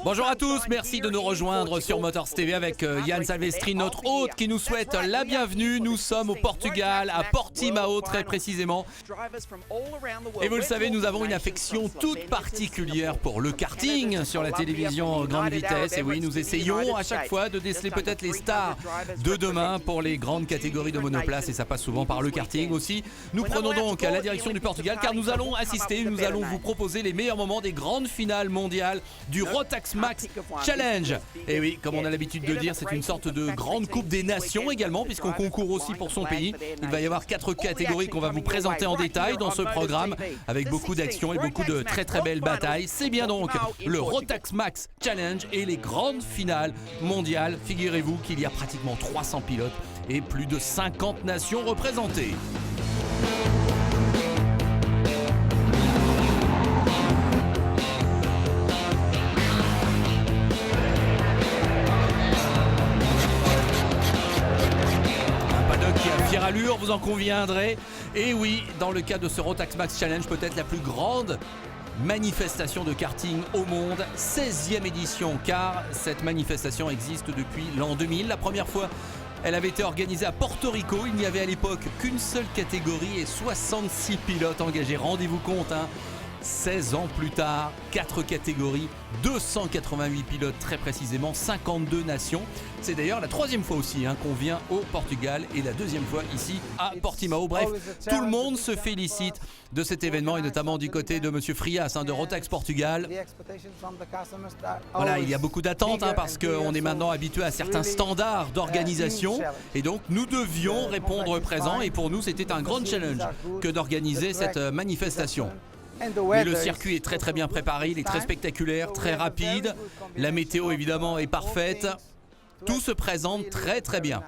Bonjour à tous, merci de nous rejoindre sur Motors TV avec Yann Salvestri, notre hôte qui nous souhaite la bienvenue. Nous sommes au Portugal, à Portimao très précisément. Et vous le savez, nous avons une affection toute particulière pour le karting sur la télévision grande vitesse. Et oui, nous essayons à chaque fois de déceler peut-être les stars de demain pour les grandes catégories de monoplace. Et ça passe souvent par le karting aussi. Nous prenons donc la direction du Portugal car nous allons assister, nous allons vous proposer les meilleurs moments des grandes finales mondiales du Rotax Max Challenge. Et oui, comme on a l'habitude de dire, c'est une sorte de grande coupe des nations également, puisqu'on concourt aussi pour son pays. Il va y avoir 4 catégories qu'on va vous présenter en détail dans ce programme, avec beaucoup d'actions et beaucoup de très très belles batailles. C'est bien donc le Rotax Max Challenge et les grandes finales mondiales. Figurez-vous qu'il y a pratiquement 300 pilotes et plus de 50 nations représentées. Fière allure, vous en conviendrez. Et oui, dans le cas de ce Rotax Max Challenge, peut-être la plus grande manifestation de karting au monde, 16e édition, car cette manifestation existe depuis l'an 2000. La première fois, elle avait été organisée à Porto Rico. Il n'y avait à l'époque qu'une seule catégorie et 66 pilotes engagés. Rendez-vous compte, 16 ans plus tard, 4 catégories, 288 pilotes très précisément, 52 nations. C'est d'ailleurs la troisième fois aussi qu'on vient au Portugal et la deuxième fois ici à Portimao. Bref, tout le monde se félicite de cet événement et notamment du côté de Monsieur Frias de Rotax Portugal. Voilà, il y a beaucoup d'attentes parce qu'on est maintenant habitué à certains standards d'organisation et donc nous devions répondre présent et pour nous c'était un grand challenge que d'organiser cette manifestation. Mais le circuit est très très bien préparé, il est très spectaculaire, très rapide. La météo évidemment est parfaite. Tout se présente très très bien.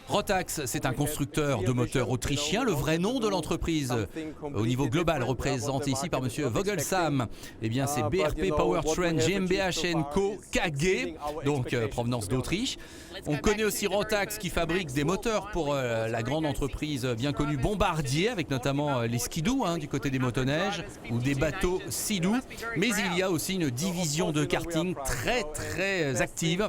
Rotax, c'est un constructeur de moteurs autrichien. Le vrai nom de l'entreprise au niveau global représenté ici par Monsieur Vogelsam, eh bien c'est BRP Powertrain GmbH & Co KG, donc provenance d'Autriche. On connaît aussi Rotax qui fabrique des moteurs pour la grande entreprise bien connue Bombardier, avec notamment les skidoo du côté des motoneiges ou des bateaux Sea-Doo. Mais il y a aussi une division de karting très très active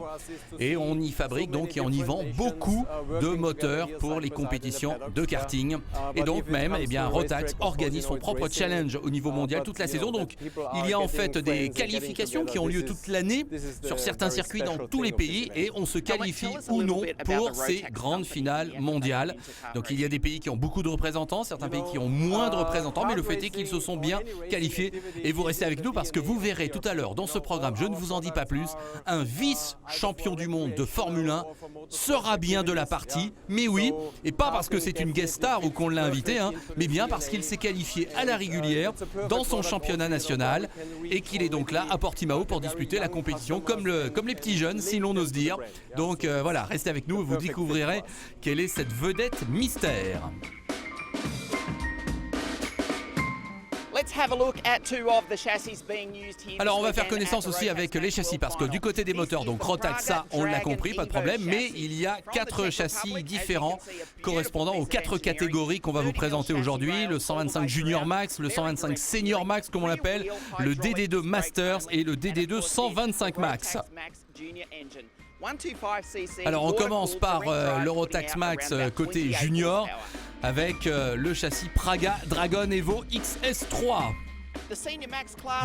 et on y fabrique donc et on y vend beaucoup de moteurs pour les compétitions de karting. Et donc même, Rotax organise son propre challenge au niveau mondial toute la saison. Donc il y a en fait des qualifications qui ont lieu toute l'année sur certains circuits dans tous les pays et on se qualifie ou non pour ces grandes finales mondiales. Donc il y a des pays qui ont beaucoup de représentants, certains pays qui ont moins de représentants, mais le fait est qu'ils se sont bien qualifiés. Et vous restez avec nous parce que vous verrez tout à l'heure dans ce programme, je ne vous en dis pas plus, un vice-champion du monde de Formule 1 sera bien de la partie. Mais oui, et pas parce que c'est une guest star ou qu'on l'a invité, mais bien parce qu'il s'est qualifié à la régulière dans son championnat national et qu'il est donc là à Portimao pour disputer la compétition comme les petits jeunes, si l'on ose dire. Donc voilà, restez avec nous et vous découvrirez quelle est cette vedette mystère. Alors on va faire connaissance aussi avec les châssis parce que du côté des moteurs, donc Rotax, ça on l'a compris, pas de problème, mais il y a 4 châssis différents correspondant aux 4 catégories qu'on va vous présenter aujourd'hui. Le 125 Junior Max, le 125 Senior Max comme on l'appelle, le DD2 Masters et le DD2 125 Max. Alors on commence par le Rotax Max côté junior avec le châssis Praga Dragon Evo XS3.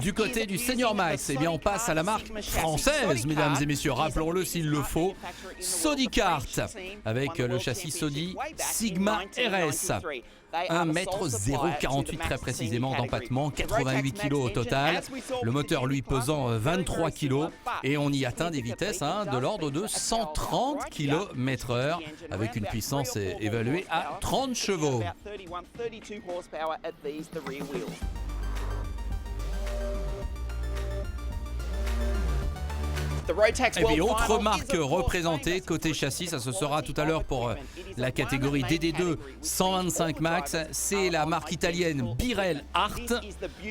Du côté du Senior Max, on passe à la marque française, mesdames et messieurs, rappelons-le s'il le faut, Sodicart, avec le châssis Sodi Sigma RS. 1,048 m très précisément d'empattement, 88 kg au total, le moteur lui pesant 23 kg et on y atteint des vitesses de l'ordre de 130 km/h avec une puissance évaluée à 30 chevaux. Et puis autre marque représentée côté châssis, ça se sera tout à l'heure pour la catégorie DD2 125 Max, c'est la marque italienne Birel Art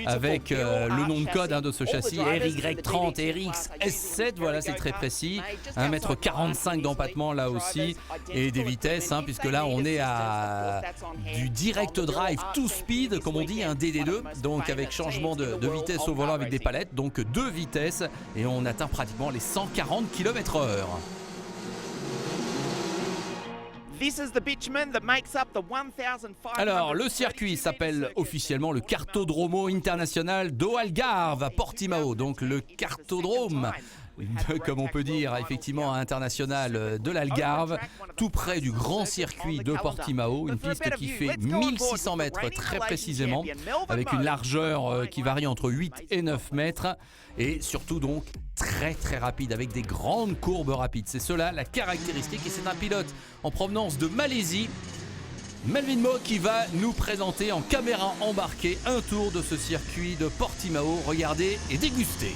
avec le nom de code de ce châssis RY30 RX S7, voilà c'est très précis, 1m45 d'empattement là aussi et des vitesses puisque là on est à du direct drive 2 speed comme on dit, un DD2, donc avec changement de vitesse au volant avec des palettes, donc 2 vitesses et on atteint pratiquement les 140 km/h. Alors, le circuit s'appelle officiellement le Cartodromo International do Algarve à Portimao, donc le cartodrome, comme on peut dire effectivement international de l'Algarve, tout près du grand circuit de Portimao, une piste qui fait 1600 mètres très précisément, avec une largeur qui varie entre 8 et 9 mètres, et surtout donc très rapide avec des grandes courbes rapides. C'est cela la caractéristique, et c'est un pilote en provenance de Malaisie, Melvin Mo, qui va nous présenter en caméra embarquée un tour de ce circuit de Portimao. Regardez et dégustez.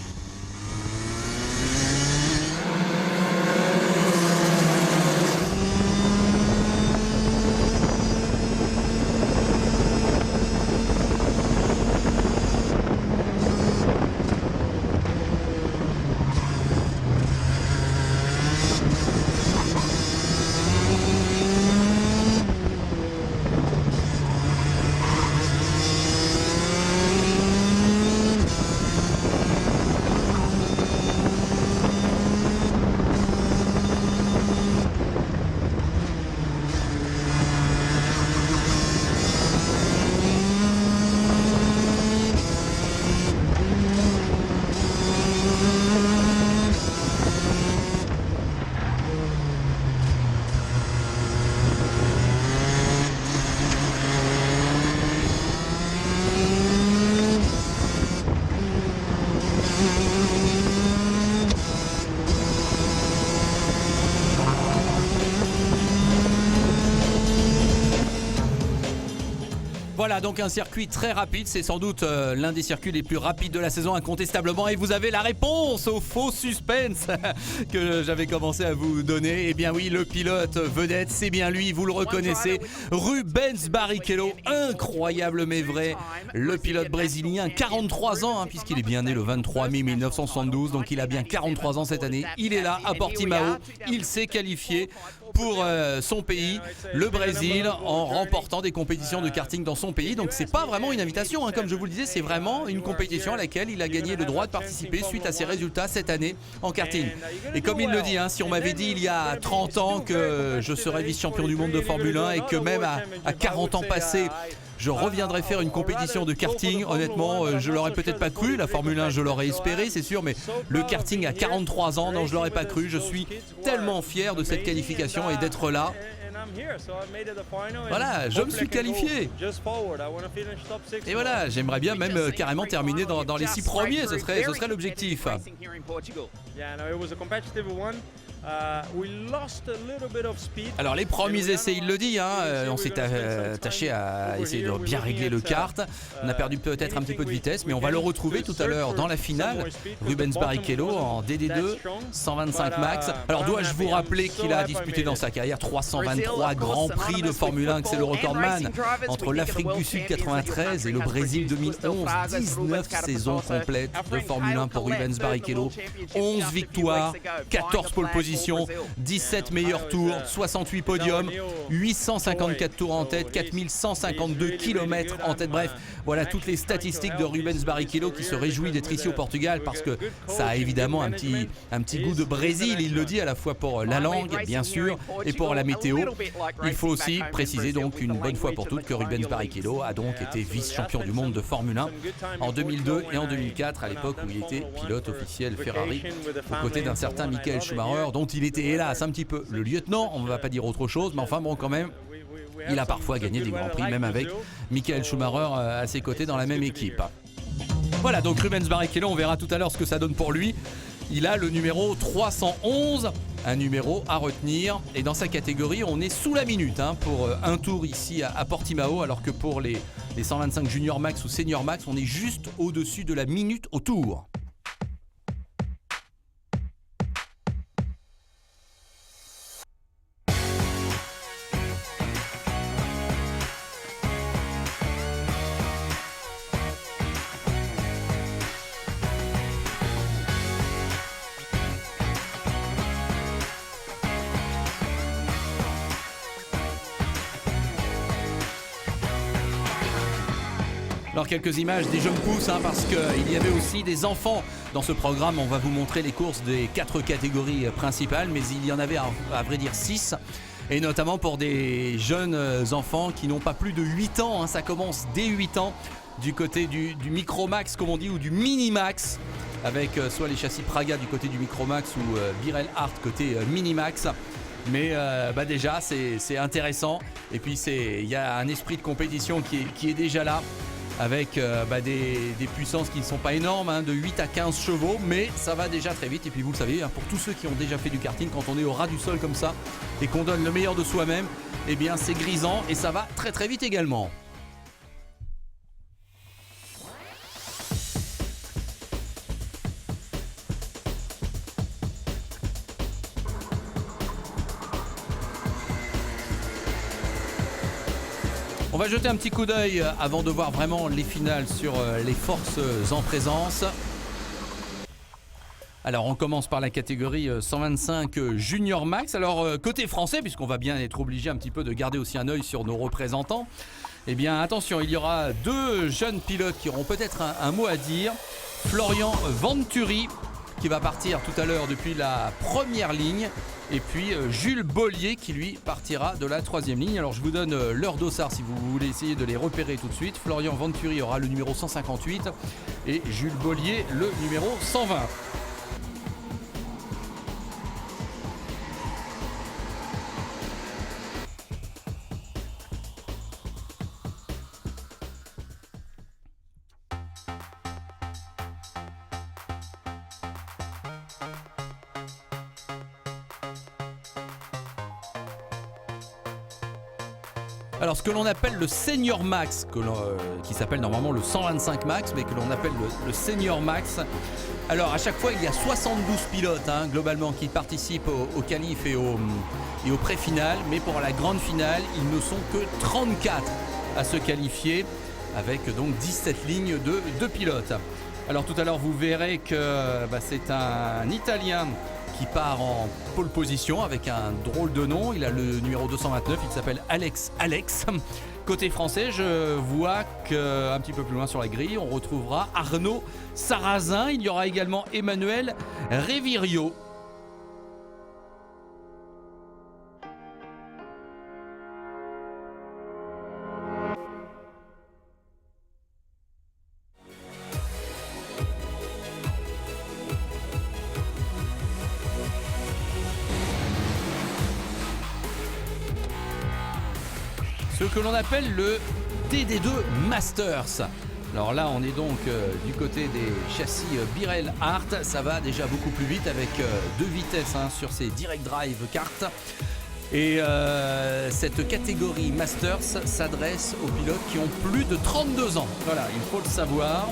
Voilà donc un circuit très rapide, c'est sans doute l'un des circuits les plus rapides de la saison incontestablement, et vous avez la réponse au faux suspense que j'avais commencé à vous donner. Eh bien oui, le pilote vedette, c'est bien lui, vous le reconnaissez, Rubens Barrichello, incroyable mais vrai, le pilote brésilien, 43 ans puisqu'il est bien né le 23 mai 1972, donc il a bien 43 ans cette année, il est là à Portimao, il s'est qualifié pour son pays, le Brésil, en remportant des compétitions de karting dans son pays. Donc c'est pas vraiment une invitation, comme je vous le disais, c'est vraiment une compétition à laquelle il a gagné le droit de participer suite à ses résultats cette année en karting. Et comme il le dit, si on m'avait dit il y a 30 ans que je serais vice-champion du monde de Formule 1 et que même à 40 ans passés je reviendrai faire une compétition de karting, honnêtement, je l'aurais peut-être pas cru. La Formule 1, je l'aurais espéré, c'est sûr, mais le karting à 43 ans, non, je l'aurais pas cru. Je suis tellement fier de cette qualification et d'être là. Voilà, je me suis qualifié. Et voilà, j'aimerais bien même carrément terminer dans les 6 premiers, ce serait l'objectif. Alors les premiers essais, il le dit, on s'est attaché à essayer de bien régler le kart. On a perdu peut-être un petit peu de vitesse, mais on va le retrouver tout à l'heure dans la finale. Rubens Barrichello en DD2 125 Max. Alors dois-je vous rappeler qu'il a disputé dans sa carrière 323 grands prix de Formule 1, que c'est le recordman, entre l'Afrique du Sud 93 et le Brésil 2011. 19 saisons complètes de Formule 1 pour Rubens Barrichello, 11 victoires, 14 pole positions, 17 meilleurs tours, 68 podiums, 854 tours en tête, 4152 km en tête. Bref, voilà toutes les statistiques de Rubens Barrichello, qui se réjouit d'être ici au Portugal parce que ça a évidemment un petit goût de Brésil, il le dit, à la fois pour la langue bien sûr et pour la météo. Il faut aussi préciser donc une bonne fois pour toutes que Rubens Barrichello a donc été vice-champion du monde de Formule 1 en 2002 et en 2004, à l'époque où il était pilote officiel Ferrari aux côtés d'un certain Michael Schumacher, dont il était hélas un petit peu le lieutenant, on ne va pas dire autre chose, mais enfin bon quand même, il a parfois gagné des grands prix même avec Michael Schumacher à ses côtés dans la même équipe. Voilà donc Rubens Barrichello, on verra tout à l'heure ce que ça donne pour lui. Il a le numéro 311, un numéro à retenir, et dans sa catégorie on est sous la minute pour un tour ici à Portimao, alors que pour les 125 Junior Max ou Senior Max on est juste au-dessus de la minute au tour. Alors quelques images des jeunes pousses parce qu'il y avait aussi des enfants dans ce programme. On va vous montrer les courses des 4 catégories principales, mais il y en avait à vrai dire 6. Et notamment pour des jeunes enfants qui n'ont pas plus de 8 ans. Ça commence dès 8 ans du côté du Micromax comme on dit, ou du Minimax, avec soit les châssis Praga du côté du Micromax ou Birel Art côté Minimax. Mais déjà c'est intéressant. Et puis il y a un esprit de compétition qui est déjà là, avec des puissances qui ne sont pas énormes, de 8 à 15 chevaux, mais ça va déjà très vite. Et puis vous le savez, pour tous ceux qui ont déjà fait du karting, quand on est au ras du sol comme ça et qu'on donne le meilleur de soi-même, eh bien c'est grisant et ça va très très vite également. On va jeter un petit coup d'œil avant de voir vraiment les finales sur les forces en présence. Alors on commence par la catégorie 125 Junior Max. Alors côté français, puisqu'on va bien être obligé un petit peu de garder aussi un œil sur nos représentants, eh bien attention, il y aura 2 jeunes pilotes qui auront peut-être un mot à dire. Florian Venturi qui va partir tout à l'heure depuis la première ligne. Et puis Jules Bollier qui lui partira de la 3e ligne. Alors je vous donne leur dossard si vous voulez essayer de les repérer tout de suite. Florian Venturi aura le numéro 158 et Jules Bollier le numéro 120. Alors ce que l'on appelle le Senior Max, qui s'appelle normalement le 125 Max, mais que l'on appelle le Senior Max. Alors à chaque fois il y a 72 pilotes globalement qui participent au qualif et au pré-final, mais pour la grande finale ils ne sont que 34 à se qualifier, avec donc 17 lignes de pilotes. Alors tout à l'heure vous verrez que c'est un Italien qui part en pole position avec un drôle de nom. Il a le numéro 229, il s'appelle Alex. Côté français, je vois qu'un petit peu plus loin sur la grille, on retrouvera Arnaud Sarrazin. Il y aura également Emmanuel Revirio. Ce que l'on appelle le DD2 Masters. Alors là on est donc du côté des châssis Birel Art. Ça va déjà beaucoup plus vite avec 2 vitesses sur ces direct drive cartes. Et cette catégorie Masters s'adresse aux pilotes qui ont plus de 32 ans. Voilà, il faut le savoir.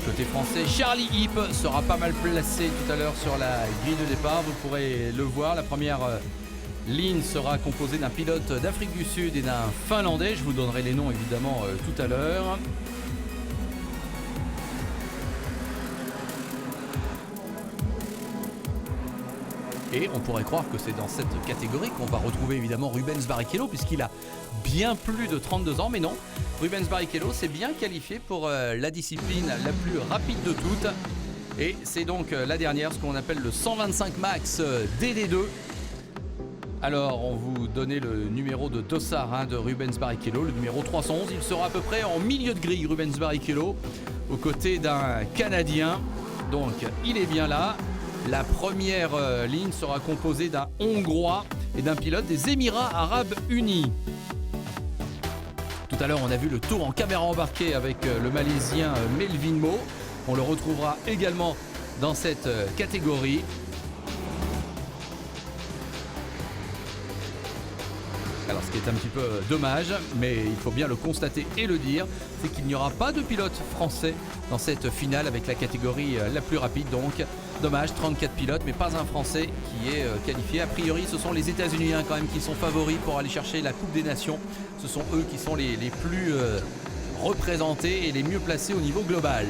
Côté français, Charlie Hipp sera pas mal placé tout à l'heure sur la grille de départ. Vous pourrez le voir, la première ligne sera composée d'un pilote d'Afrique du Sud et d'un Finlandais. Je vous donnerai les noms évidemment tout à l'heure. Et on pourrait croire que c'est dans cette catégorie qu'on va retrouver évidemment Rubens Barrichello, puisqu'il a bien plus de 32 ans, mais non. Rubens Barrichello s'est bien qualifié pour la discipline la plus rapide de toutes. Et c'est donc la dernière, ce qu'on appelle le 125 Max DD2. Alors, on vous donnait le numéro de dossard de Rubens Barrichello, le numéro 311. Il sera à peu près en milieu de grille, Rubens Barrichello, aux côtés d'un Canadien. Donc, il est bien là. La première ligne sera composée d'un Hongrois et d'un pilote des Émirats Arabes Unis. Tout à l'heure, on a vu le tour en caméra embarquée avec le Malaisien Melvin Mo. On le retrouvera également dans cette catégorie. Alors ce qui est un petit peu dommage, mais il faut bien le constater et le dire, c'est qu'il n'y aura pas de pilote français dans cette finale avec la catégorie la plus rapide. Donc dommage, 34 pilotes, mais pas un français qui est qualifié. A priori, ce sont les États-Unis quand même qui sont favoris pour aller chercher la Coupe des Nations. Ce sont eux qui sont les plus représentés et les mieux placés au niveau global.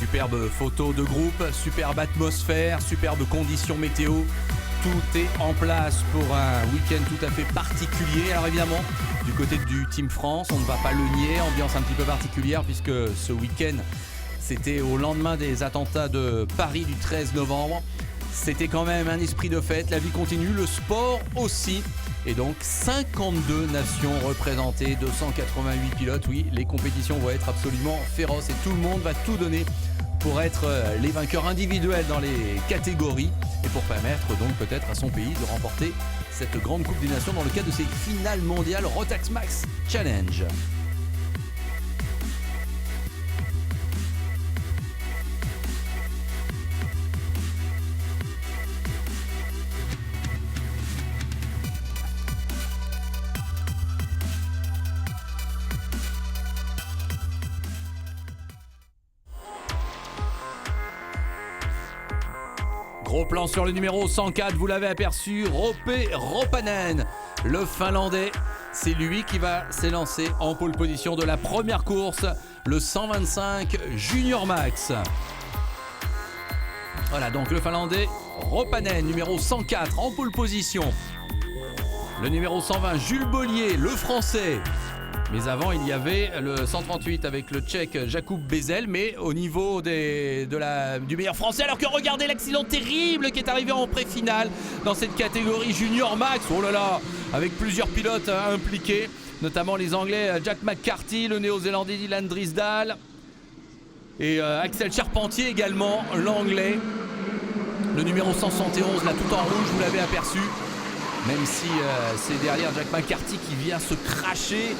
Superbe photo de groupe, superbe atmosphère, superbe conditions météo. Tout est en place pour un week-end tout à fait particulier. Alors évidemment, du côté du Team France, on ne va pas le nier, ambiance un petit peu particulière puisque ce week-end, c'était au lendemain des attentats de Paris du 13 novembre. C'était quand même un esprit de fête, la vie continue, le sport aussi. Et donc 52 nations représentées, 288 pilotes. Oui, les compétitions vont être absolument féroces et tout le monde va tout donner pour être les vainqueurs individuels dans les catégories et pour permettre donc peut-être à son pays de remporter cette grande Coupe des Nations dans le cadre de ces finales mondiales Rotax Max Challenge. Gros plan sur le numéro 104, vous l'avez aperçu, Roope Roppanen, le Finlandais. C'est lui qui va s'élancer en pole position de la première course, le 125 Junior Max. Voilà donc le Finlandais Roppanen, numéro 104 en pole position. Le numéro 120 Jules Bollier, le Français. Mais avant, il y avait le 138 avec le Tchèque Jakub Bezel, mais au niveau du meilleur Français. Alors que regardez l'accident terrible qui est arrivé en pré-finale dans cette catégorie Junior Max. Oh là là, avec plusieurs pilotes impliqués, notamment les Anglais Jack McCarthy, le Néo-Zélandais Dylan Drysdale et Axel Charpentier également, l'Anglais. Le numéro 171, là tout en rouge, vous l'avez aperçu. Même si c'est derrière Jack McCarthy qui vient se cracher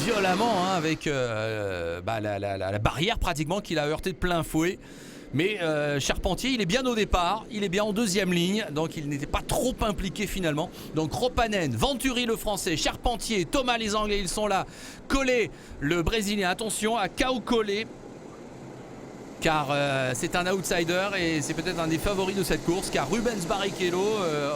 violemment avec la barrière pratiquement qu'il a heurté de plein fouet. Mais Charpentier, il est bien au départ, il est bien en deuxième ligne, donc il n'était pas trop impliqué finalement. Donc Roppanen, Venturi le Français, Charpentier, Thomas les Anglais, ils sont là. Collet, le Brésilien, attention à Cao Collet, car c'est un outsider et c'est peut-être un des favoris de cette course, car Rubens Barrichello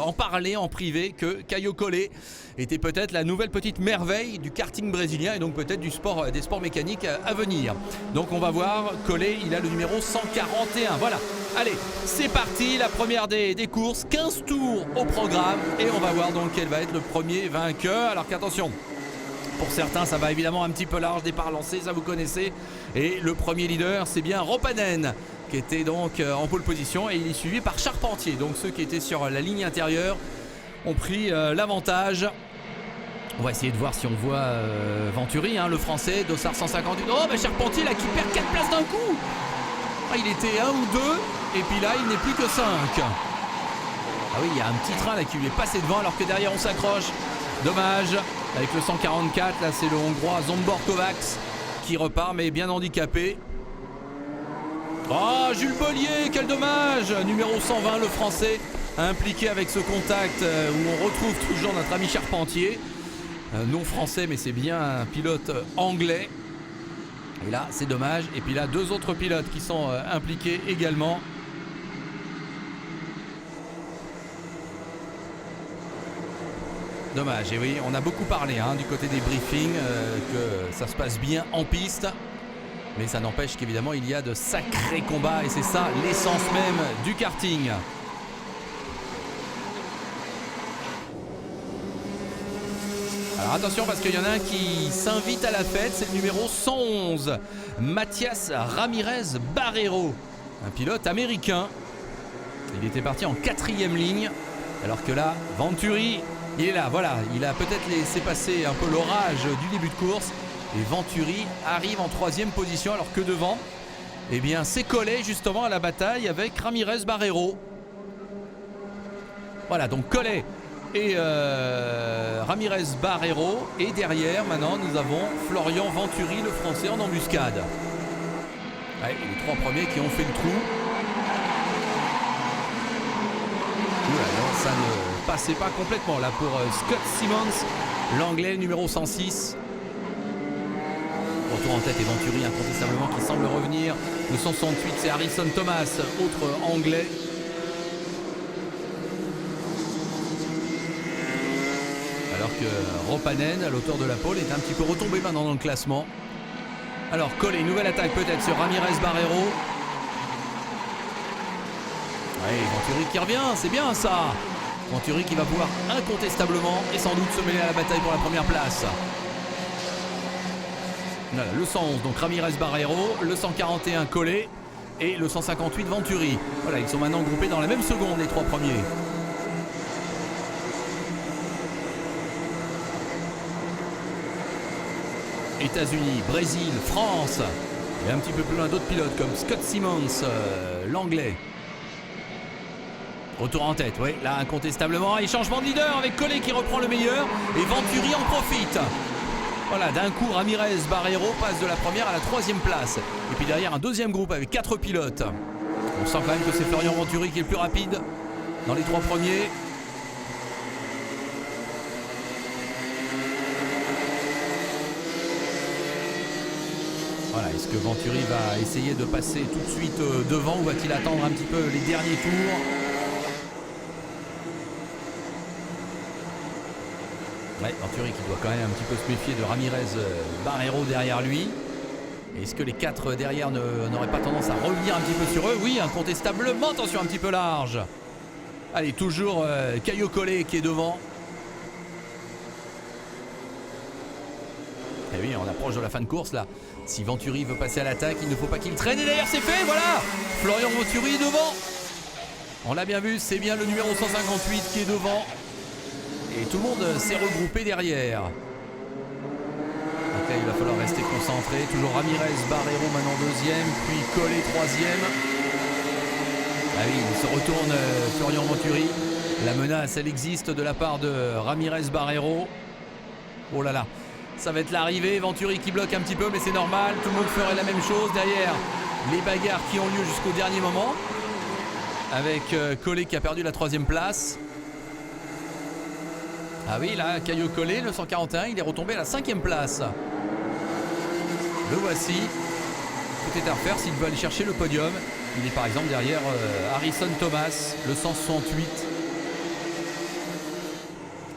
en parlait en privé que Caio Collet était peut-être la nouvelle petite merveille du karting brésilien et donc peut-être des sports mécaniques à venir. Donc on va voir, Collet, il a le numéro 141. Voilà, allez, c'est parti, la première des courses, 15 tours au programme et on va voir donc quel va être le premier vainqueur. Alors qu'attention, pour certains, ça va évidemment un petit peu large, départ lancé, ça vous connaissez. Et le premier leader, c'est bien Roppanen, qui était donc en pole position et il est suivi par Charpentier. Donc ceux qui étaient sur la ligne intérieure ont pris l'avantage. On va essayer de voir si on voit Venturi, le Français, Dossard 158. Oh, Charpentier là qui perd 4 places d'un coup. Il était 1 ou 2 et puis là, il n'est plus que 5. Ah oui, il y a un petit train là qui lui est passé devant alors que derrière on s'accroche. Dommage, avec le 144, là c'est le Hongrois Zsombor Kovacs qui repart mais bien handicapé. Oh, Jules Bollier, quel dommage. Numéro 120, le Français, impliqué avec ce contact où on retrouve toujours notre ami Charpentier. Non français mais c'est bien un pilote anglais. Et là c'est dommage. Et puis là deux autres pilotes qui sont impliqués également. Dommage, et oui, on a beaucoup parlé du côté des briefings que ça se passe bien en piste, mais ça n'empêche qu'évidemment il y a de sacrés combats et c'est ça l'essence même du karting. Alors attention parce qu'il y en a un qui s'invite à la fête, c'est le numéro 111, Mathias Ramirez Barreiro, un pilote américain. Il était parti en 4e ligne, alors que là, Venturi, il est là, voilà, il a peut-être laissé passer un peu l'orage du début de course. Et Venturi arrive en 3e position alors que devant, eh bien, c'est Collet justement à la bataille avec Ramirez Barreiro. Voilà, donc Collet et Ramirez Barreiro. Et derrière, maintenant, nous avons Florian Venturi, le Français, en embuscade. Ouais, les 3 premiers qui ont fait le trou. Alors, ça ne passait pas complètement là pour Scott Simmons, l'anglais numéro 106. Retour en tête et Venturi incontestablement qui semble revenir. Le 168 c'est Harrison Thomas, autre anglais. Alors que Roppanen, à l'auteur de la pole, est un petit peu retombé maintenant dans le classement. Alors Collet, nouvelle attaque peut-être sur Ramirez Barreiro. Oui, Venturi qui revient, c'est bien ça. Venturi qui va pouvoir incontestablement et sans doute se mêler à la bataille pour la première place. Voilà, le 111, donc Ramirez Barreiro, le 141 Collet et le 158 Venturi. Voilà, ils sont maintenant groupés dans la même seconde, les trois premiers. États-Unis, Brésil, France. Et un petit peu plus loin d'autres pilotes comme Scott Simmons, l'anglais. Retour en tête, oui, là incontestablement. Et changement de leader avec Collet qui reprend le meilleur. Et Venturi en profite. Voilà, d'un coup, Ramirez Barreiro passe de la première à la troisième place. Et puis derrière, un deuxième groupe avec 4 pilotes. On sent quand même que c'est Florian Venturi qui est le plus rapide dans les 3 premiers. Voilà, est-ce que Venturi va essayer de passer tout de suite devant ou va-t-il attendre un petit peu les derniers tours? Ouais, Venturi qui doit quand même un petit peu se méfier de Ramirez Barreiro derrière lui. Est-ce que les 4 derrière n'auraient pas tendance à revenir un petit peu sur eux? Oui, incontestablement, attention un petit peu large. Allez, toujours Caio Collet qui est devant. Et oui, on approche de la fin de course là. Si Venturi veut passer à l'attaque, il ne faut pas qu'il traîne. Et d'ailleurs, c'est fait, voilà. Florian Venturi est devant. On l'a bien vu, c'est bien le numéro 158 qui est devant. Et tout le monde s'est regroupé derrière. Donc là, il va falloir rester concentré. Toujours Ramirez Barreiro maintenant deuxième, puis Collet troisième. Ah oui, il se retourne Florian Venturi. La menace, elle existe de la part de Ramirez Barreiro. Oh là là. Ça va être l'arrivée, Venturi qui bloque un petit peu, mais c'est normal, tout le monde ferait la même chose. Derrière, les bagarres qui ont lieu jusqu'au dernier moment. Avec Collet qui a perdu la troisième place. Ah oui, là, Caio Collet, le 141, il est retombé à la 5e place. Le voici. Tout est à refaire s'il veut aller chercher le podium. Il est par exemple derrière Harrison Thomas, le 168.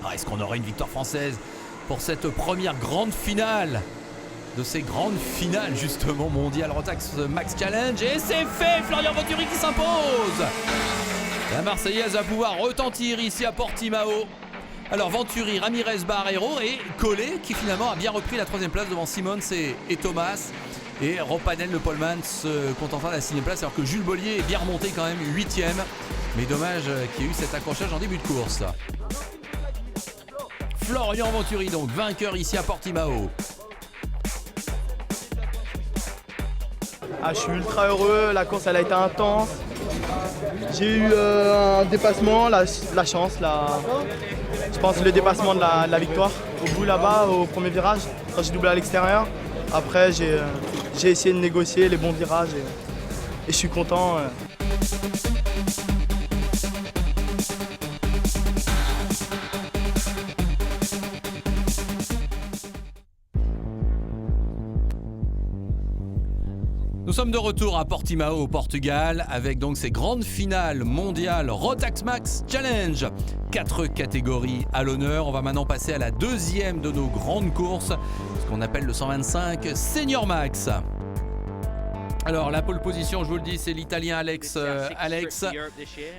Ah, est-ce qu'on aurait une victoire française pour cette première grande finale de ces grandes finales justement mondiales Rotax Max Challenge? Et c'est fait, Florian Venturi qui s'impose. La Marseillaise va pouvoir retentir ici à Portimao. Alors Venturi, Ramirez Barreiro et Collet qui finalement a bien repris la 3e place devant Simmons et Thomas. Et Ropanel le poleman se contentant de la 6e place alors que Jules Bollier est bien remonté quand même 8e. Mais dommage qu'il y ait eu cet accrochage en début de course. Florian Venturi donc vainqueur ici à Portimao. Je suis ultra heureux, la course elle a été intense. J'ai eu un dépassement, la chance, je pense le dépassement de la victoire. Au bout là-bas, au premier virage, quand j'ai doublé à l'extérieur. Après j'ai essayé de négocier les bons virages et je suis content. Nous sommes de retour à Portimao au Portugal avec donc ces grandes finales mondiales Rotax Max Challenge. 4 catégories à l'honneur. On va maintenant passer à la deuxième de nos grandes courses, ce qu'on appelle le 125 Senior Max. Alors la pole position, je vous le dis, c'est l'Italien Alex.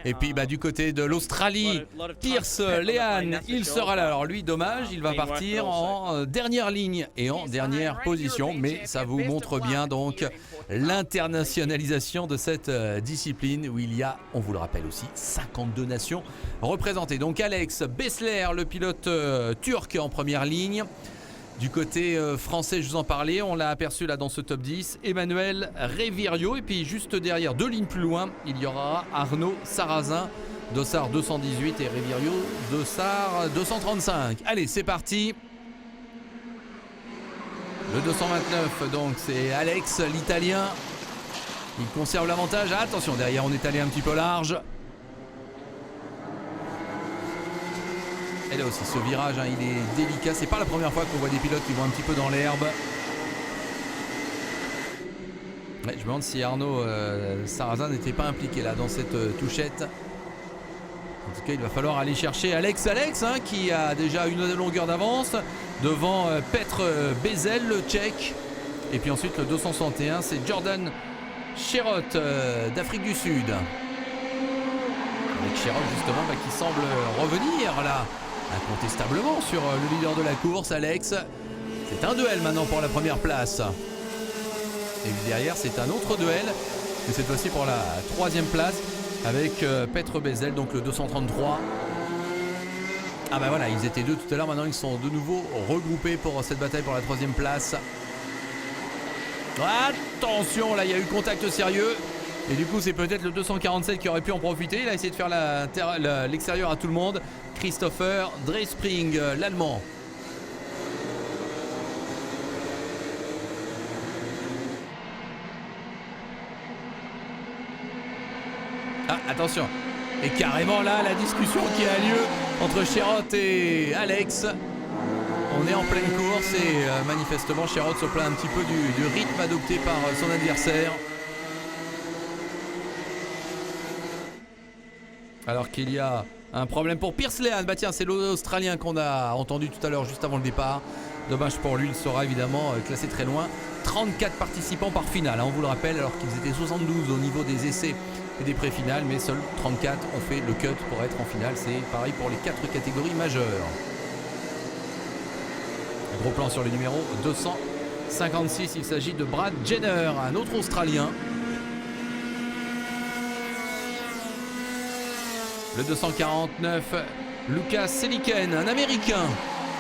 Et puis du côté de l'Australie, Pierce Lehan, il sera là. Alors lui, dommage, il va partir en dernière ligne et en dernière position. Mais ça vous montre bien donc l'internationalisation de cette discipline où il y a, on vous le rappelle aussi, 52 nations représentées. Donc Alex Bessler, le pilote turc en première ligne. Du côté français, je vous en parlais, on l'a aperçu là dans ce top 10, Emmanuel Revirio. Et puis juste derrière, 2 lignes plus loin, il y aura Arnaud Sarrazin, Dossard 218 et Revirio, Dossard 235. Allez, c'est parti. Le 229, donc c'est Alex, l'Italien. Il conserve l'avantage. Attention, derrière, on est allé un petit peu large. Et là aussi, ce virage, il est délicat. C'est pas la première fois qu'on voit des pilotes qui vont un petit peu dans l'herbe. Ouais, je me demande si Arnaud Sarrazin n'était pas impliqué là dans cette touchette. En tout cas, il va falloir aller chercher Alex qui a déjà une longueur d'avance devant Petr Bezel, le Tchèque. Et puis ensuite le 261, c'est Jordan Sherrod d'Afrique du Sud. Avec Sherrod justement qui semble revenir là, incontestablement sur le leader de la course, Alex. C'est un duel maintenant pour la première place. Et derrière c'est un autre duel, mais cette fois-ci pour la troisième place avec Petr Bezel, donc le 233. Ah bah voilà, ils étaient deux tout à l'heure, maintenant ils sont de nouveau regroupés pour cette bataille pour la troisième place. Attention, là il y a eu contact sérieux. Et du coup c'est peut-être le 247 qui aurait pu en profiter. Il a essayé de faire l'extérieur à tout le monde. Christopher Drespring, l'Allemand. Ah, attention. Et carrément là, la discussion qui a lieu entre Sherrod et Alex. On est en pleine course et manifestement Sherrod se plaint un petit peu du rythme adopté par son adversaire. Alors qu'il y a un problème pour Pierce Lehan. Bah tiens, c'est l'Australien qu'on a entendu tout à l'heure juste avant le départ. Dommage pour lui, il sera évidemment classé très loin. 34 participants par finale, hein, on vous le rappelle, alors qu'ils étaient 72 au niveau des essais et des pré-finales, mais seuls 34 ont fait le cut pour être en finale. C'est pareil pour les 4 catégories majeures. Un gros plan sur le numéro 256, il s'agit de Brad Jenner, un autre Australien. Le 249, Lucas Seliken, un Américain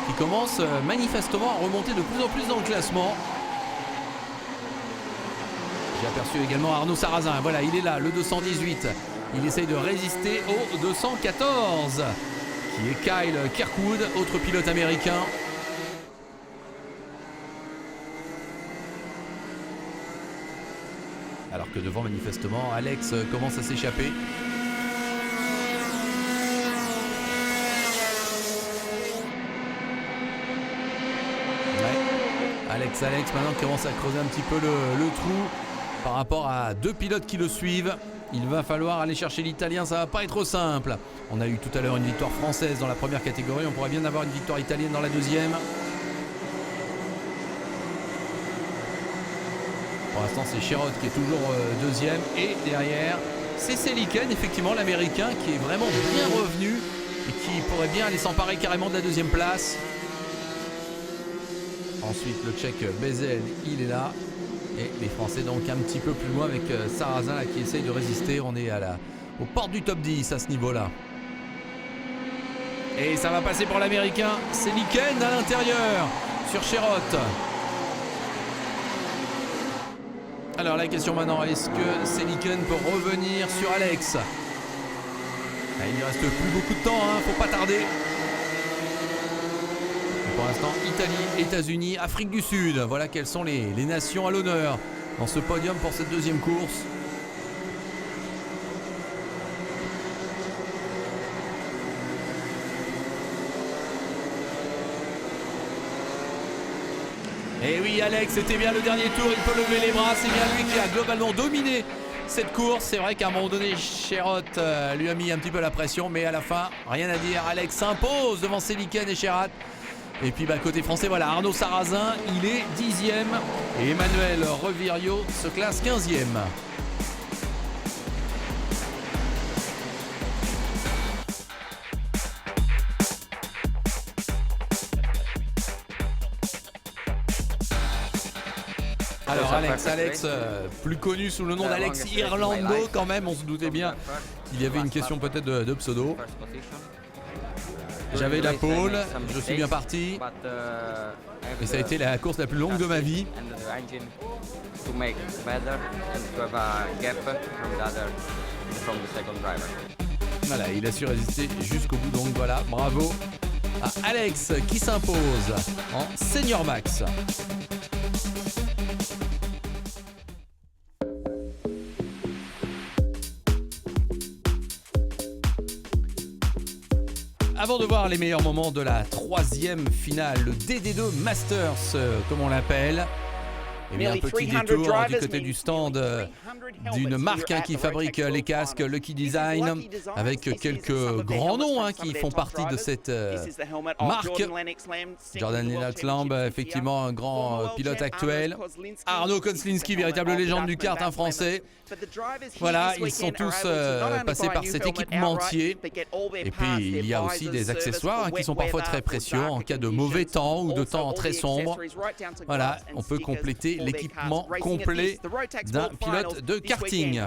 qui commence manifestement à remonter de plus en plus dans le classement. J'ai aperçu également Arnaud Sarrazin, voilà, il est là, le 218. Il essaye de résister au 214, qui est Kyle Kirkwood, autre pilote américain. Alors que devant, manifestement, Alex commence à s'échapper. Alex maintenant commence à creuser un petit peu le trou par rapport à deux pilotes qui le suivent. Il va falloir aller chercher l'Italien, ça va pas être simple. On a eu tout à l'heure une victoire française dans la première catégorie, on pourrait bien avoir une victoire italienne dans la deuxième. Pour l'instant c'est Sherrod qui est toujours deuxième et derrière c'est Seliken, effectivement l'Américain qui est vraiment bien revenu et qui pourrait bien aller s'emparer carrément de la deuxième place. Ensuite le Tchèque Bezel, il est là. Et les Français donc un petit peu plus loin avec Sarrazin là, qui essaye de résister. On est aux portes du top 10 à ce niveau-là. Et ça va passer pour l'Américain Seliken à l'intérieur sur Sherrod. Alors la question maintenant, est-ce que Seliken peut revenir sur Alex? Il ne reste plus beaucoup de temps, hein, faut pas tarder. Pour l'instant, Italie, États-Unis, Afrique du Sud. Voilà quelles sont les nations à l'honneur dans ce podium pour cette deuxième course. Et oui, Alex, c'était bien le dernier tour. Il peut lever les bras. C'est bien lui qui a globalement dominé cette course. C'est vrai qu'à un moment donné, Sherrod lui a mis un petit peu la pression. Mais à la fin, rien à dire. Alex s'impose devant Seliken et Sherrod. Et puis côté français, voilà, Arnaud Sarrazin, il est 10e et Emmanuel Revirio se classe 15e. Alors Alex, plus connu sous le nom d'Alex Irlando quand même, on se doutait bien qu'il y avait une question peut-être de pseudo. J'avais la pole, je suis bien parti et ça a été la course la plus longue de ma vie. Voilà, il a su résister jusqu'au bout, donc voilà, bravo à Alex qui s'impose en Senior Max. Avant de voir les meilleurs moments de la troisième finale, le DD2 Masters, comme on l'appelle, eh bien un petit détour du côté du stand d'une marque qui fabrique les casques Lucky Design, avec quelques grands noms qui font partie de cette marque. Jordan Lennox Lamb, effectivement un grand pilote actuel. Arnaud Kozlinski, véritable légende du kart, un Français. Voilà, ils sont tous passés par cet équipementier. Et puis il y a aussi des accessoires qui sont parfois très précieux en cas de mauvais temps ou de temps très sombre. Voilà, on peut compléter l'équipement complet d'un pilote de karting.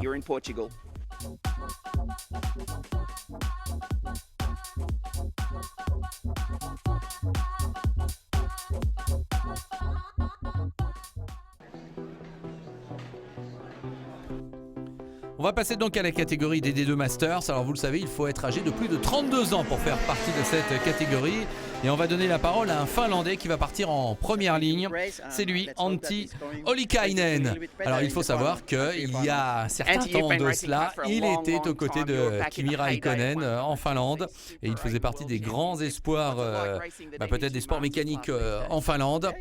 On va passer donc à la catégorie des D2 Masters. Alors vous le savez, il faut être âgé de plus de 32 ans pour faire partie de cette catégorie. Et on va donner la parole à un Finlandais qui va partir en première ligne. C'est lui, Antti Ollikainen. Alors il faut savoir qu'il y a un certain temps de cela, il était aux côtés de Kimi Raikkonen en Finlande. Et il faisait partie des grands espoirs, peut-être des sports mécaniques en Finlande.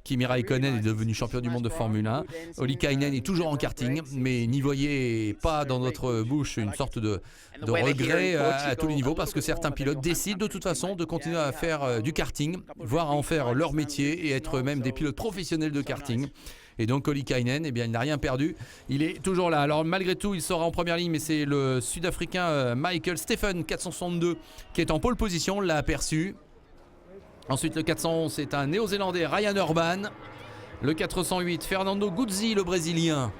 Kimi Raikkonen est devenu champion du monde de Formule 1. Ollikainen est toujours en karting, mais n'y voyez pas dans notre bouche une sorte de regret à tous les niveaux, parce que certains pilotes décident de toute façon de continuer à faire du karting, voire à en faire leur métier et être même des pilotes professionnels de karting. Et donc Ollikainen, eh bien, il n'a rien perdu, il est toujours là. Alors malgré tout, il sera en première ligne, mais c'est le Sud-Africain Michael Stephen 462 qui est en pole position, on l'a aperçu. Ensuite le 411, c'est un Néo-Zélandais, Ryan Urban. Le 408, Fernando Guzzi, le Brésilien.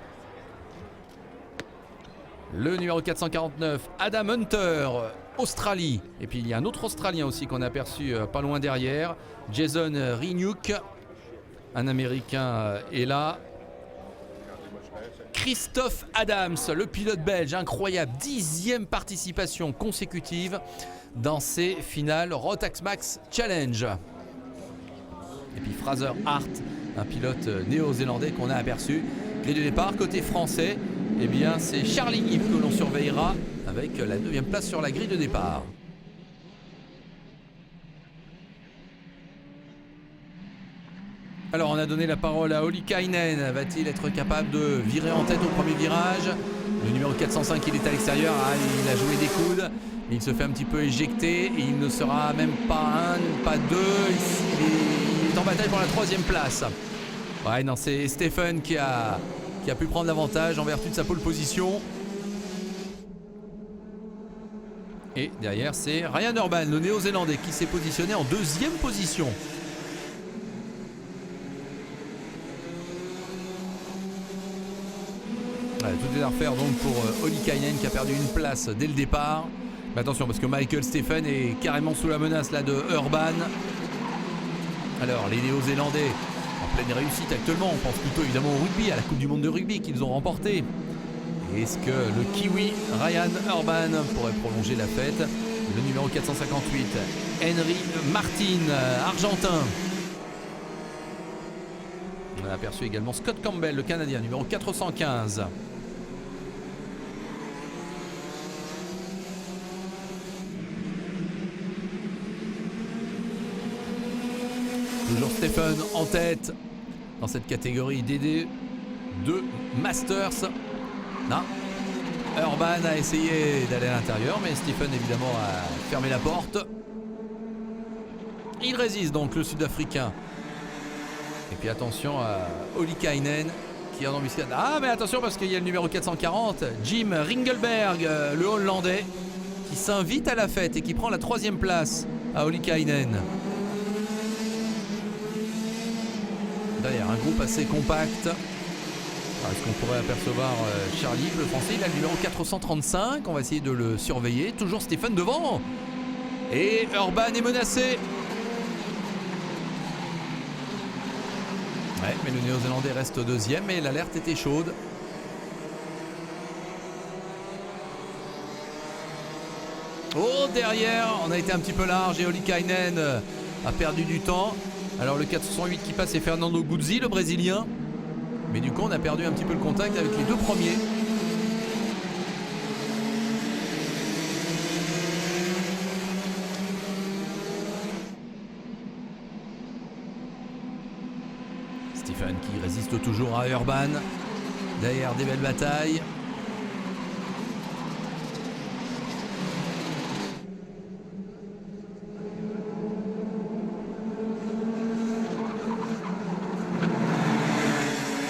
Le numéro 449, Adam Hunter, Australie. Et puis il y a un autre Australien aussi qu'on a aperçu pas loin derrière, Jason Rinuk. Un Américain est là. Christophe Adams, le pilote belge, incroyable, 10e participation consécutive dans ces finales Rotax Max Challenge. Et puis Fraser Hart, un pilote néo-zélandais qu'on a aperçu. Grille de départ, côté français, eh bien c'est Charlie Yip que l'on surveillera avec la 9e place sur la grille de départ. Alors on a donné la parole à Ollikainen. Va-t-il être capable de virer en tête au premier virage? Le numéro 405, il est à l'extérieur, il a joué des coudes, il se fait un petit peu éjecter et il ne sera même pas un, pas deux, il est en bataille pour la 3e place. Ouais, non, c'est Stephen qui a pu prendre l'avantage en vertu de sa pole position. Et derrière c'est Ryan Urban, le néo-zélandais, qui s'est positionné en 2e position. Voilà, tout est à refaire donc pour Ollikainen qui a perdu une place dès le départ. Mais attention parce que Michael Stephen est carrément sous la menace là de Urban. Alors les Néo-Zélandais en pleine réussite actuellement, on pense plutôt évidemment au rugby, à la Coupe du Monde de rugby qu'ils ont remporté. Est-ce que le Kiwi Ryan Urban pourrait prolonger la fête? Le numéro 458, Henry Martin, argentin. On a aperçu également Scott Campbell, le Canadien, numéro 415. Toujours Stephen en tête dans cette catégorie DD2 Masters. Non, Urban a essayé d'aller à l'intérieur, mais Stephen évidemment a fermé la porte. Il résiste donc, le Sud-Africain. Et puis attention à Ollikainen qui est en embuscade. Ah mais attention parce qu'il y a le numéro 440, Jim Ringelberg, le Hollandais, qui s'invite à la fête et qui prend la 3e place à Ollikainen. Derrière un groupe assez compact. Est-ce qu'on pourrait apercevoir Charlie, le français? Il a le numéro 435, on va essayer de le surveiller. Toujours Stephen devant. Et Urban est menacé. Ouais, mais le Néo-Zélandais reste 2e et l'alerte était chaude. Oh, derrière, on a été un petit peu large et Ollikainen a perdu du temps. Alors le 408 qui passe, c'est Fernando Guzzi, le Brésilien. Mais du coup, on a perdu un petit peu le contact avec les 2 premiers. Stephen qui résiste toujours à Urban. Derrière, des belles batailles.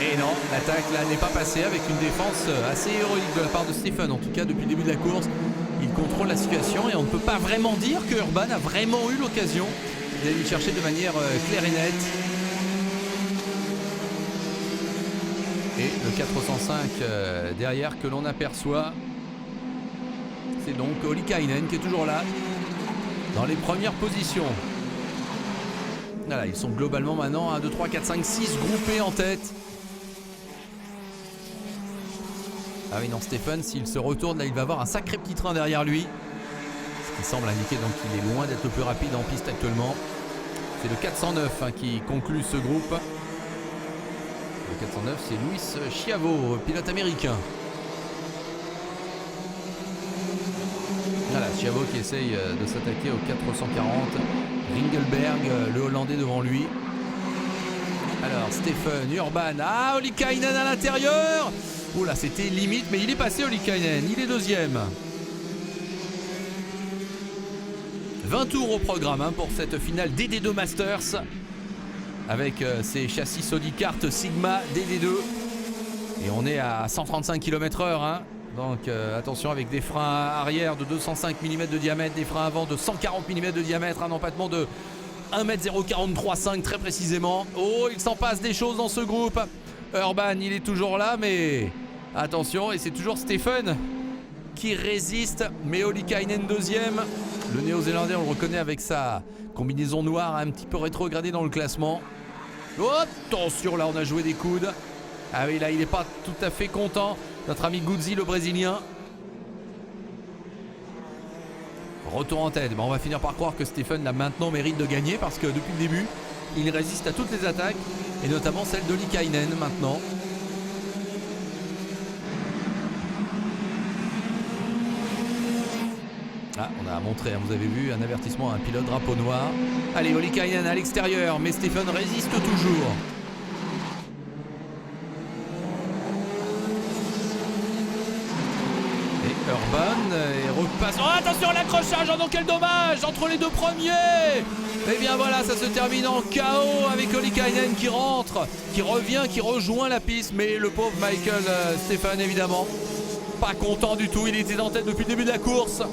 Et non, l'attaque là n'est pas passée avec une défense assez héroïque de la part de Stephen. En tout cas, depuis le début de la course, il contrôle la situation et on ne peut pas vraiment dire que Urban a vraiment eu l'occasion d'aller chercher de manière claire et nette. Et le 405 derrière que l'on aperçoit, c'est donc Ollikainen qui est toujours là, dans les premières positions. Voilà, ils sont globalement maintenant 1, 2, 3, 4, 5, 6 groupés en tête. Ah oui, non, Stephen, s'il se retourne, là, il va avoir un sacré petit train derrière lui. Ce qui semble indiquer donc qu'il est loin d'être le plus rapide en piste actuellement. C'est le 409 qui conclut ce groupe. Le 409, c'est Luis Chiavo, pilote américain. Voilà, Chiavo qui essaye de s'attaquer au 440. Ringelberg, le Hollandais devant lui. Alors, Stephen, Urban, Ollikainen à l'intérieur. Oula, c'était limite, mais il est passé Ollikainen, il est deuxième. 20 tours au programme pour cette finale DD2 Masters. Avec ces châssis Audi-Kart Sigma DD2. Et on est à 135 km/h. Donc attention, avec des freins arrière de 205 mm de diamètre, des freins avant de 140 mm de diamètre, un empattement de 1,043,5 m très précisément. Oh, il s'en passe des choses dans ce groupe. Urban, il est toujours là, mais attention, et c'est toujours Stephen qui résiste. Mais Ollikainen deuxième. Le néo-zélandais, on le reconnaît avec sa combinaison noire un petit peu rétrogradée dans le classement. Oh, attention, là on a joué des coudes. Ah oui, là il n'est pas tout à fait content. Notre ami Guzzi, le brésilien. Retour en tête. Bon, on va finir par croire que Stephen là maintenant mérite de gagner parce que depuis le début, il résiste à toutes les attaques et notamment celle d'Ollikainen maintenant. Ah, on a montré, vous avez vu, un avertissement à un pilote drapeau noir. Allez, Ollikainen à l'extérieur, mais Stephen résiste toujours. Et Urban repasse. Oh, attention, l'accrochage, oh non, quel dommage entre les deux premiers. Et bien voilà, ça se termine en chaos avec Ollikainen qui rentre, qui revient, qui rejoint la piste. Mais le pauvre Michael Stephen, évidemment, pas content du tout. Il était en tête depuis le début de la course.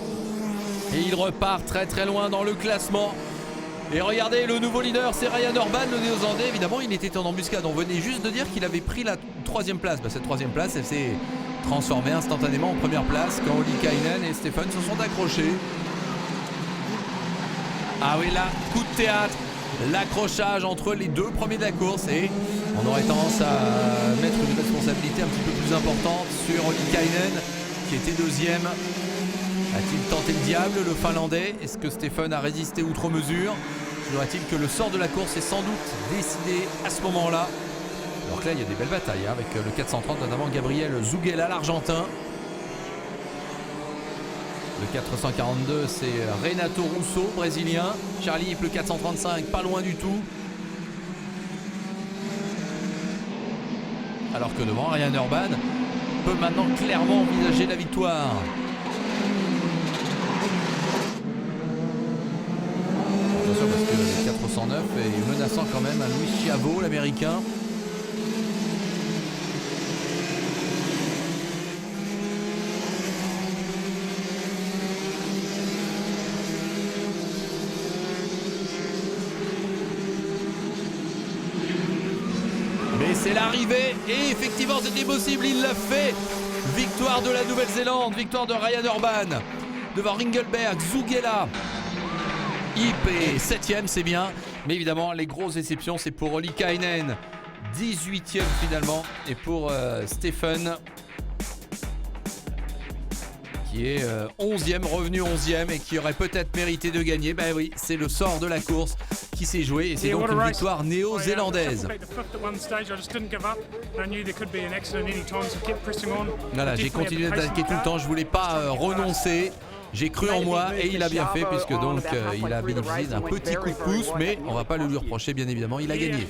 Et il repart très très loin dans le classement. Et regardez, le nouveau leader, c'est Ryan Urban, le néo-zélandais. Évidemment, il était en embuscade. On venait juste de dire qu'il avait pris la troisième place. Cette troisième place, elle s'est transformée instantanément en première place quand Ollikainen et Stephen se sont accrochés. Ah oui, là, coup de théâtre. L'accrochage entre les deux premiers de la course. Et on aurait tendance à mettre une responsabilité un petit peu plus importante sur Ollikainen, qui était deuxième. A-t-il tenté le diable, le Finlandais? Est-ce que Stephen a résisté outre mesure? Toujours est-il que le sort de la course est sans doute décidé à ce moment-là. Alors que là, il y a des belles batailles avec le 430, notamment Gabriel Zugela, l'Argentin. Le 442, c'est Renato Russo, brésilien. Charlie Hipp, le 435, pas loin du tout. Alors que devant, Ryan Urban peut maintenant clairement envisager la victoire. Attention parce que le 409 est menaçant quand même à Luis Chiavo, l'américain. Mais c'est l'arrivée et effectivement c'était possible, il l'a fait. Victoire de la Nouvelle-Zélande, victoire de Ryan Urban devant Ringelberg, Zugela. Hipp est 7ème, c'est bien. Mais évidemment, les grosses déceptions, c'est pour Ollikainen, 18ème finalement. Et pour Stephen, qui est 11ème, revenu 11ème et qui aurait peut-être mérité de gagner. Ben oui, c'est le sort de la course qui s'est joué et c'est donc une victoire néo-zélandaise. Voilà, j'ai continué d'attaquer tout le temps, je voulais pas renoncer. J'ai cru en moi et il a bien fait puisque donc il a bénéficié d'un petit coup de pouce, mais on va pas le lui reprocher bien évidemment, il a gagné.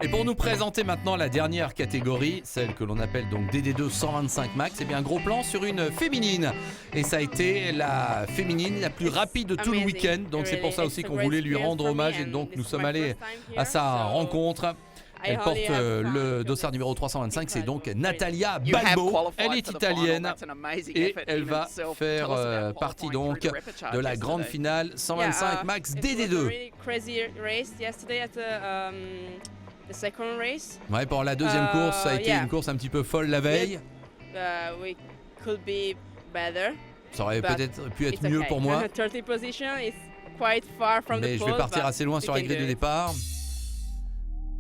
Et pour nous présenter maintenant la dernière catégorie, celle que l'on appelle donc DD2 125 max, et bien gros plan sur une féminine. Et ça a été la féminine la plus rapide de tout le week-end. Donc c'est pour ça aussi qu'on voulait lui rendre hommage et donc nous sommes allés à sa rencontre. Elle porte le dossard numéro 325, c'est donc Natalia Balbo. Elle est italienne et elle va faire partie donc de la grande finale 125 max DD2. Ouais, pour la deuxième course, ça a été une course un petit peu folle la veille. Ça aurait peut-être pu être mieux pour moi. Mais je vais partir assez loin sur la grille de départ.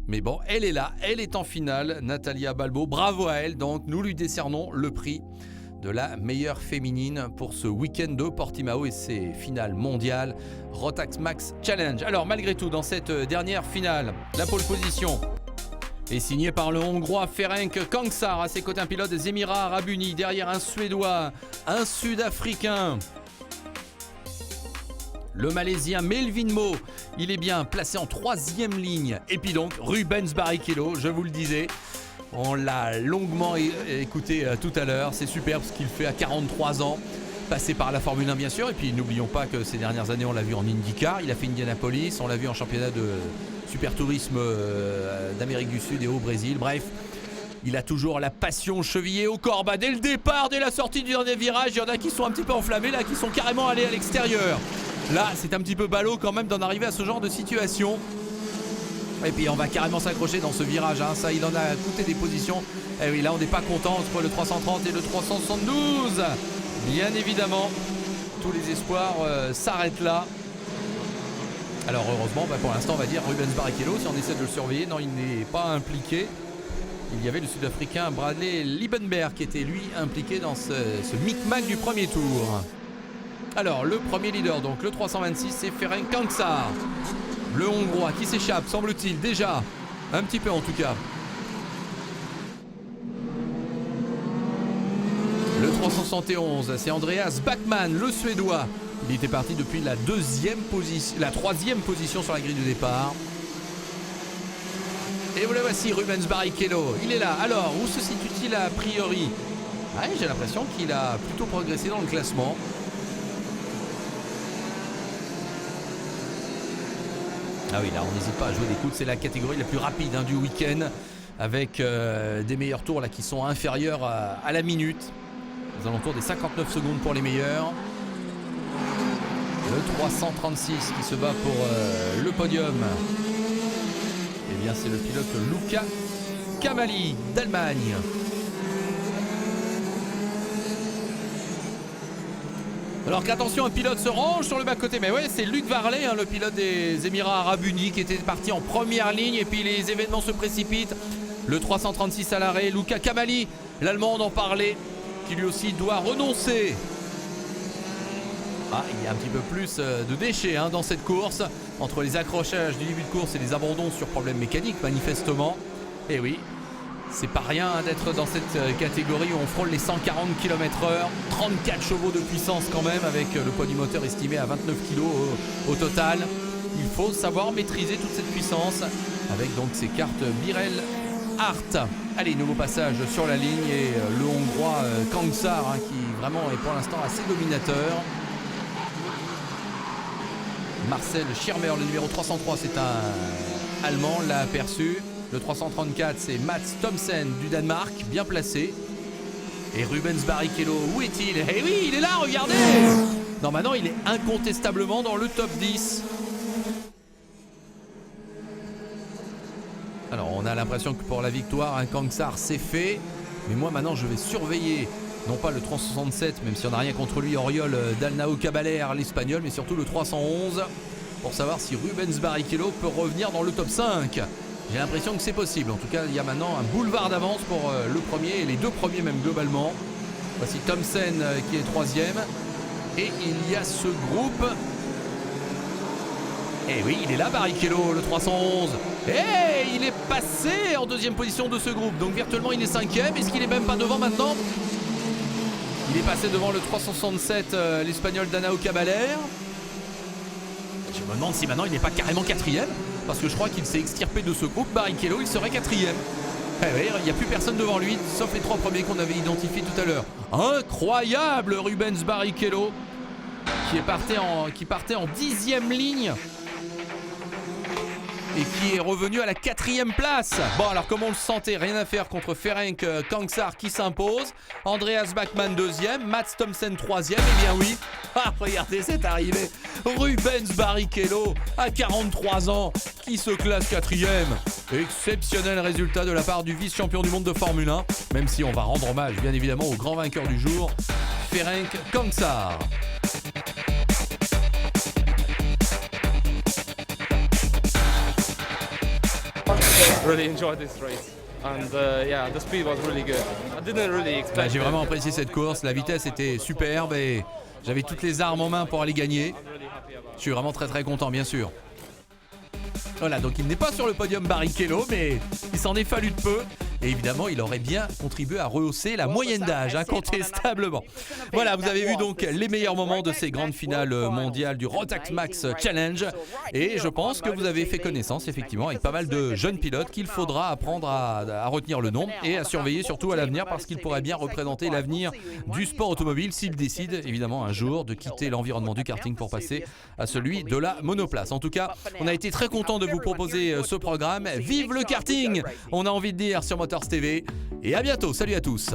Mais bon, elle est là, elle est en finale, Natalia Balbo. Bravo à elle, donc nous lui décernons le prix de la meilleure féminine pour ce week-end de Portimao et ses finales mondiales Rotax Max Challenge. Alors malgré tout, dans cette dernière finale, la pole position est signée par le Hongrois Ferenc Kangsar. À ses côtés un pilote des Émirats Arabes Unis, derrière un Suédois, un Sud-Africain, le Malaisien Melvin Mo. Il est bien placé en 3e ligne. Et puis donc Rubens Barrichello, je vous le disais, on l'a longuement écouté tout à l'heure. C'est superbe ce qu'il fait à 43 ans. Passé par la Formule 1 bien sûr. Et puis n'oublions pas que ces dernières années on l'a vu en IndyCar. Il a fait Indianapolis. On l'a vu en championnat de super tourisme d'Amérique du Sud et au Brésil. Bref, il a toujours la passion chevillée au corps. Bah, dès le départ, dès la sortie du dernier virage, il y en a qui sont un petit peu enflammés là, qui sont carrément allés à l'extérieur. Là c'est un petit peu ballot quand même d'en arriver à ce genre de situation. Et puis on va carrément s'accrocher dans ce virage, hein. Ça il en a coûté des positions. Et oui, là on n'est pas content entre le 330 et le 372. Bien évidemment, tous les espoirs s'arrêtent là. Alors heureusement, pour l'instant on va dire Rubens Barrichello, si on essaie de le surveiller, non il n'est pas impliqué. Il y avait le Sud-Africain Bradley Liebenberg qui était lui impliqué dans ce micmac du premier tour. Alors le premier leader, donc le 326, c'est Ferenc Kangsar. Le Hongrois qui s'échappe, semble-t-il, déjà. Un petit peu en tout cas. Le 371, c'est Andreas Backman, le Suédois. Il était parti depuis la 3e position sur la grille de départ. Et vous le voici, Rubens Barrichello. Il est là. Alors, où se situe-t-il a priori? J'ai l'impression qu'il a plutôt progressé dans le classement. Ah oui, là on n'hésite pas à jouer des coudes, c'est la catégorie la plus rapide du week-end avec des meilleurs tours là, qui sont inférieurs à la minute, aux alentours des 59 secondes pour les meilleurs. Le 336 qui se bat pour le podium, eh bien c'est le pilote Luca Camali d'Allemagne. Alors qu'attention, un pilote se range sur le bas-côté. Mais ouais, c'est Luc Varley, le pilote des Émirats Arabes Unis, qui était parti en première ligne. Et puis les événements se précipitent. Le 336 à l'arrêt. Luca Camali, l'Allemand, on en parlait, qui lui aussi doit renoncer. Il y a un petit peu plus de déchets dans cette course. Entre les accrochages du début de course et les abandons sur problème mécanique, manifestement. Et oui, c'est pas rien d'être dans cette catégorie où on frôle les 140 km/h, 34 chevaux de puissance quand même, avec le poids du moteur estimé à 29 kg au total. Il faut savoir maîtriser toute cette puissance avec donc ces cartes Birel Art. Allez, nouveau passage sur la ligne et le Hongrois Kangsar qui vraiment est pour l'instant assez dominateur. Marcel Schirmer, le numéro 303, c'est un Allemand, l'a aperçu. Le 334, c'est Mats Thomsen du Danemark, bien placé. Et Rubens Barrichello, où est-il? Eh oui, il est là, regardez! Non, maintenant, il est incontestablement dans le top 10. Alors, on a l'impression que pour la victoire, Kangsar, c'est fait. Mais moi, maintenant, je vais surveiller, non pas le 367, même si on n'a rien contre lui, Oriol Dalnao Caballer, l'Espagnol, mais surtout le 311, pour savoir si Rubens Barrichello peut revenir dans le top 5. J'ai l'impression que c'est possible. En tout cas, il y a maintenant un boulevard d'avance pour le premier et les deux premiers même globalement. Voici Thomsen qui est 3e. Et il y a ce groupe Et oui, il est là, Barrichello, le 311. Et il est passé en deuxième position de ce groupe. Donc virtuellement, il est 5e. Est-ce qu'il est même pas devant maintenant? Il est passé devant le 367, l'Espagnol Danao Caballère. Je me demande si maintenant il n'est pas carrément 4e. Parce que je crois qu'il s'est extirpé de ce groupe. Barrichello, il serait 4e. Eh oui, il n'y a plus personne devant lui, sauf les 3 premiers qu'on avait identifiés tout à l'heure. Incroyable Rubens Barrichello, qui partait en 10e ligne et qui est revenu à la 4e place. Bon, alors comme on le sentait, rien à faire contre Ferenc Kangsar qui s'impose. Andreas Bachmann 2e, Mats Thomsen 3e. Eh bien oui, regardez cette arrivée. Rubens Barrichello à 43 ans qui se classe 4e. Exceptionnel résultat de la part du vice-champion du monde de Formule 1. Même si on va rendre hommage bien évidemment au grand vainqueur du jour, Ferenc Kangsar. Really enjoyed this race and yeah, the speed was really good. I didn't really expect. J'ai vraiment apprécié cette course, la vitesse était superbe et j'avais toutes les armes en main pour aller gagner. Je suis vraiment très content bien sûr. Voilà, donc il n'est pas sur le podium Barrichello, mais il s'en est fallu de peu. Et évidemment, il aurait bien contribué à rehausser la moyenne d'âge, incontestablement. Voilà, vous avez vu donc les meilleurs moments de ces grandes finales mondiales du Rotax Max Challenge. Et je pense que vous avez fait connaissance, effectivement, avec pas mal de jeunes pilotes qu'il faudra apprendre à retenir le nom et à surveiller surtout à l'avenir parce qu'ils pourraient bien représenter l'avenir du sport automobile s'ils décident, évidemment, un jour de quitter l'environnement du karting pour passer à celui de la monoplace. En tout cas, on a été très content de vous proposer ce programme. Vive le karting! On a envie de dire sur Motors TV. Et à bientôt. Salut à tous.